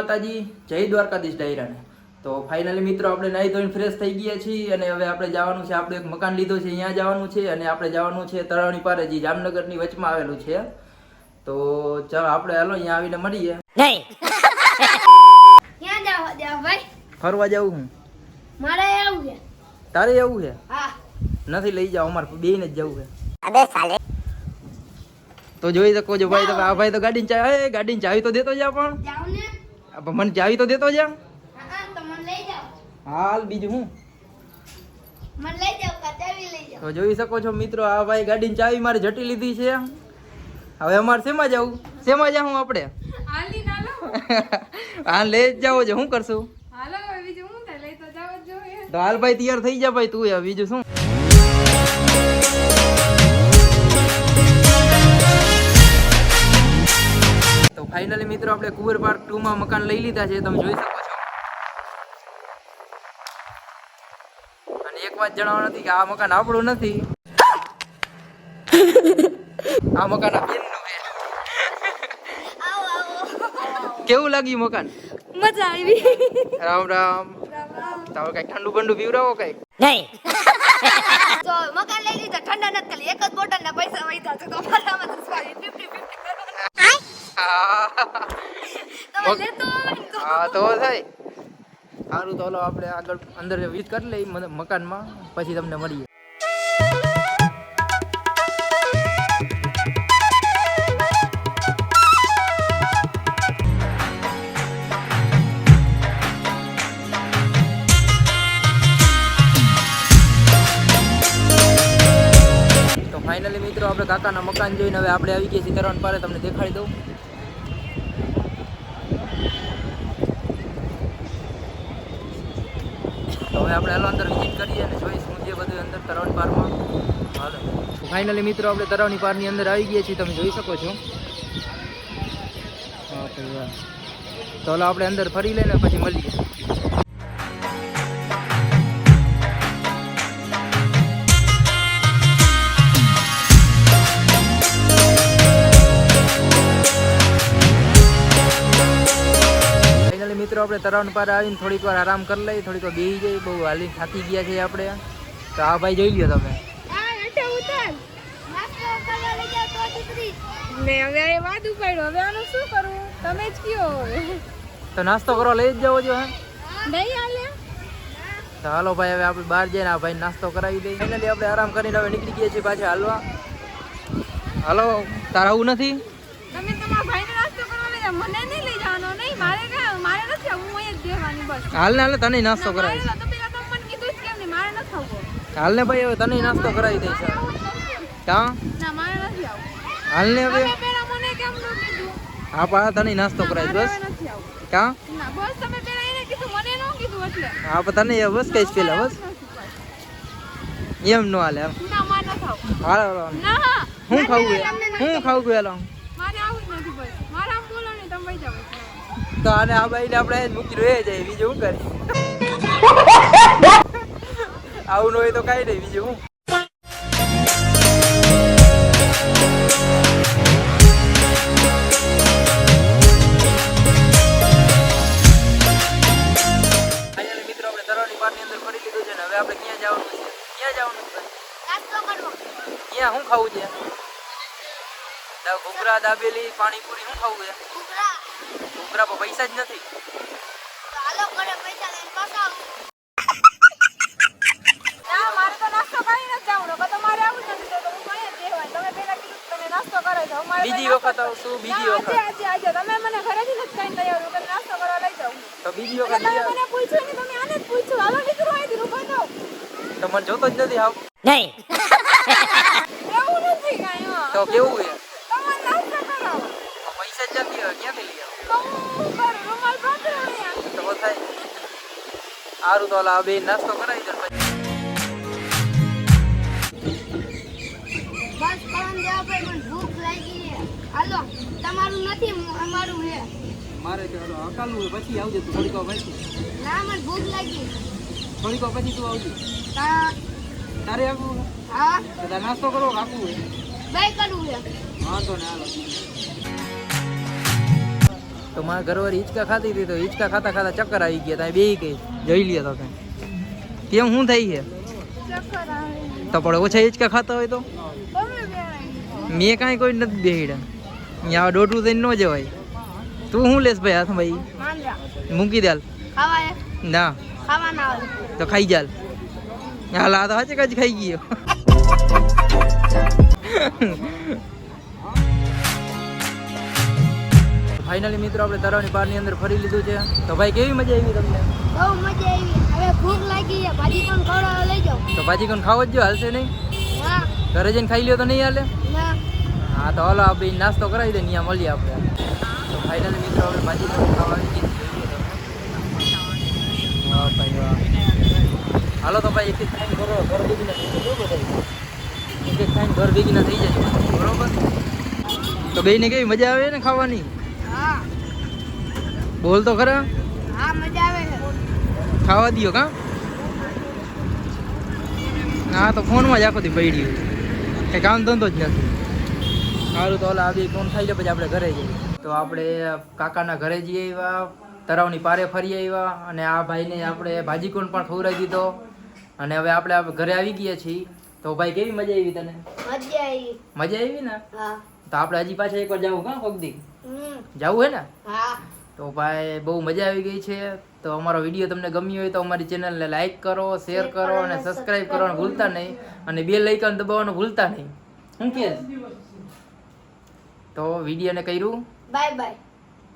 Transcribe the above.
માતાજી, જય દ્વારકાધીશ ડાયરાને. તો ફાઇનલી મિત્રો આપણે નાહી ધોઈને ફ્રેશ થઈ ગયા છીએ અને હવે આપણે જવાનું છે, આપણે એક મકાન લીધું છે, અહીંયા જવાનું છે અને આપણે જવાનું છે તળાવની પારે, જે જામનગરની વચમાં આવેલું છે. તો ચાલો આપણે હાલો અહીંયા આવીને મળીએ. ક્યાં જાવ ભાઈ? ફરવા જવું હું. મારે આવું છે. તારે એવું છે? હા. નથી લઈ જાવ, અમારે બેયને જ જવું છે. અબે સાલે. તો જોઈ શકો છો ભાઈ, તમે આ ભાઈ તો ગાડીની ચાવી તો દેતો જા. પણ જાવ ને. મને ચાવી તો દેતો જા. હા તો મને લઈ જાવ. હાલ બીજું હું. મને લઈ જાવ, ચાવી લઈ જાવ. તો જોઈ શકો છો મિત્રો, આ ભાઈ ગાડીની ચાવી મારે જટી લીધી છે. હવે અમારે શેમાં જવું? શેમાં જાઉં આપણે? હાલી નાલો. હાલ લઈ જ જાવ છે, શું કરશું? હાલો બીજું હું થાય, લઈ તો જાવ જ જોઈએ. તો હાલ ભાઈ તૈયાર થઈ જા ભાઈ, તું બીજું શું. તો ફાઇનલી મિત્રો આપણે કુંવર પાર્ક 2 માં મકાન લઈ લીધા છે, તમે જોઈ શકો છો. અને એક વાત જણાવવા નથી કે આ મકાન આપણું નથી, આ મકાન આ બેનનું છે. આવો આવો. કેવું લાગ્યું મકાન? મજા આવી. રામ રામ. તાવ કઈ ઠંડુ બંડુ પીવરાવો કઈ? તો મકાન લઈ લીધા, ઠંડા નથી ખાલી એક જ બોટલ ના પૈસા વૈધા છે, તો અમારામાં તો 50-50 તમે લેતો હોય ને તો. હા તો થાય સારું. તો હાલો આપણે આગળ અંદર વિઝિટ કરી લઈ મકાનમાં, પછી તમને મળીએ. તો ફાઇનલી મિત્રો આપણે કાકાના મકાન જોઈને હવે આપણે આવી ગયા છીએ તરણ પારે, તમને દેખાડી દઉં. તો હવે આપણે હાલો અંદર વિઝિટ કરીએ અને જોઈશું જે બધું અંદર તરવણ પારમાં. હાલો ફાઇનલી મિત્રો આપણે તરવણી પારની અંદર આવી ગયા છીએ, તમે જોઈ શકો છો. તો હાલો આપણે અંદર ફરી લઈને પછી મળીએ. મિત્રો આપણે તરાવણ પાર આવીને થોડીક વાર આરામ કરી લઈએ, થોડીક વાર બેસી જઈએ, બહુ હાલી થાકી ગયા છે આપણે. તો આ ભાઈ જોઈ લ્યો તમે. હા એટલે ઉતાર. નાસ્તો કરવા લઈ જાવ તો દીકરી. ને હવે એ વાત ઉપાડ્યો, હવે આનું શું કરવું તમે જ કયો. હવે તો નાસ્તો કરવા લઈ જ જાવ છો. હે નહીં હાલે. તો હાલો ભાઈ, હવે આપણે બહાર જઈને આ ભાઈ નાસ્તો કરાવી દઈએ. ફાઇનલી આપણે આરામ કરીને હવે નીકળી ગયા છીએ પાછા હાલવા. હાલો તારા આવું નથી? તમે તમારા ભાઈને નાસ્તો કરવા લઈ જાઓ, મને નહીં લઈ જવાનો. નહીં મારે મારે નથી આવું, હું અહીંયા જ બેહવાની બસ. હાલ ને હાલ તને નાસ્તો કરાવી. તો પેલા તમે મને કીધું જ કેમ નહીં, મારે નથી આવવું. હાલ ને ભાઈ, હવે તને નાસ્તો કરાવી દઈશ. ક્યાં? ના મારે નથી આવવું. હાલ ને હવે. તમે પેલા મને કેમ ન કીધું? હા પા તને નાસ્તો કરાવી બસ. મારે નથી આવવું. ક્યાં? ના બસ તમે પેલા એને કીધું, મને ન કીધું એટલે. હા પણ તને બસ કઈશ પેલા બસ. એમ નો હાલે એમ. ના મારે નથી આવવું. હાલો ના હું ખાવું છે? હું ખાવું પેલો? મારે આવું જ નથી બસ. મારે આમ બોલો ને તમે વઈ જાઓ. તો આને આ ભાઈને આપણે મૂકી રહે જાય, બીજું શું કરી. આવું ન હોય તો કઈ નહીં, બીજું હું. મિત્રો આપણે તરવણી પારની અંદર ફરી લીધું છે ને હવે આપણે ક્યાં જવાનું છે? ક્યાં જવાનું છે? નાસ્તો કરવો. ક્યાં શું ખાવું છે? ઘૂઘરા, દાબેલી, પાણીપુરી શું ખાવું છે? ઘૂઘરા. ઘૂઘરા પર પૈસા જ નથી. તો હાલો ઘરે પૈસા લઈને પાછા આવો. ના મારે તો નાસ્તો કરીને જ જવાનું. કે તમારે આવું જ નથી તો હું અહીંયા જ રહેવાય. તમે પેલા કીધું કે તમે નાસ્તો કરાવી જાઓ. મારે બીજી વખત આવશું, બીજી વખત. આજે તમે મને ઘરેથી નથી કઈ તૈયાર કે નાસ્તો કરવા લઈ જાઉં. તો બીજી વખત તમે મને પૂછ્યું ને, તમે આને જ પૂછ્યું. હાલો નીકળો અહીંથી, રૂપા જાઓ. તો મને જોતો જ નથી આવ. એવું નથી કાંઈ. હા તો કેવું છે? તમારે નાસ્તો કરાવો પૈસા જ નથી, હવે ક્યાંથી લઈ આવું? તો હું કરું. રૂમાલ બાંધો અહીંયા. તો થાય સારું. તો આ બે નાસ્તો કરાવી દે પછી. બસ પાન દેવા પર મને ભૂખ લાગી છે. હાલો તમારું નથી, અમારું છે. મારે તો હકાલું હોય, પછી આવજે તું થોડીક વાર પછી. ના મને ભૂખ લાગી. થોડીક વાર પછી તું આવજે. હા તારે આવવું? હા તો તારે નાસ્તો કરો, રાખવું હોય ભાઈ કરવું છે. વાંધો ને હાલો. તો મારા ઘરવાળી હિંચકા ખાતી હતી તો હિંચકા ખાતા ખાતા ચક્કર આવી ગયા તા બે કઈ જોઈ લે તો કેમ શું થઈ છે ચક્કર આવે તો પણ ઓછા હિંચકા ખાતા હોય તો તમે બેહાઈ મેં કાંઈ કોઈ નથી બેહીડા અહીંયા દોઢું થઈને ન જવાય તું શું લેસ ભાઈ હાથમાં ભાઈ માંડ્યા મૂકી દે હાલ. ખાવા ના ખાવાના આવે તો ખાઈ જાલ હાલ આ તો હાચે કાજ ખાઈ ગયો ફાઇનલી મિત્રો આપણે તળાવની પારની અંદર ફરી લીધું છે તો ભાઈ કેવી મજા આવી તમને બહુ મજા આવી હવે ભૂખ લાગી છે ભાજી પણ ખવડાવવા લઈ જાઓ તો ભાજી કોણ ખાવો જ જો હાલશે નહીં ના ઘરે જઈને ખાઈ લ્યો તો નહીં હાલે ના હા તો હાલો આપણે નાસ્તો કરાવી દે ત્યાં મળીએ આપણે તો ફાઇનલી મિત્રો આપણે ભાજી પણ ખાવા આવી ગઈ વાહ ભાઈ વાહ હાલો તો ભાઈ એક એક ખાઈને ઘર ભેગી ના થઈ જાય એક એક ખાઈને ઘર ભેગી ના થઈ જાય બરોબર તો બેયને કેવી મજા આવે ને ખાવાની હા બોલ તો ખરા હા મજા આવે છે ખાવા દો કા હા તો ફોનમાં જ આખો દી પડી કઈ કામ ધંધો જ નથી સારું તો ઓલા આવી ફોન ખાઈ લે પછી આપણે ઘરે જઈએ તો આપણે કાકાના ઘરે જઈએ આવ્યા તળાવની પારે ફરી આવ્યા અને આ ભાઈને આપણે ભાજી કોણ પણ ખવડાવી દીધો અને હવે આપણે ઘરે આવી ગયા છીએ તો ભાઈ કેવી મજા આવી તને મજા આવી મજા આવી ને હા તો આપણે હજી પાછા એકવાર જવું કા કોક દી હમ જવું હે ને હા તો ભાઈ બહુ મજા આવી ગઈ છે તો અમારો વિડીયો તમને ગમ્યો હોય તો અમારી ચેનલને લાઈક કરો શેર કરો અને સબસ્ક્રાઇબ કરવાનું ભૂલતા નહીં અને બેલ આઇકન દબાવવાનું ભૂલતા નહીં શું કે તો વિડીયોને કર્યું બાય બાય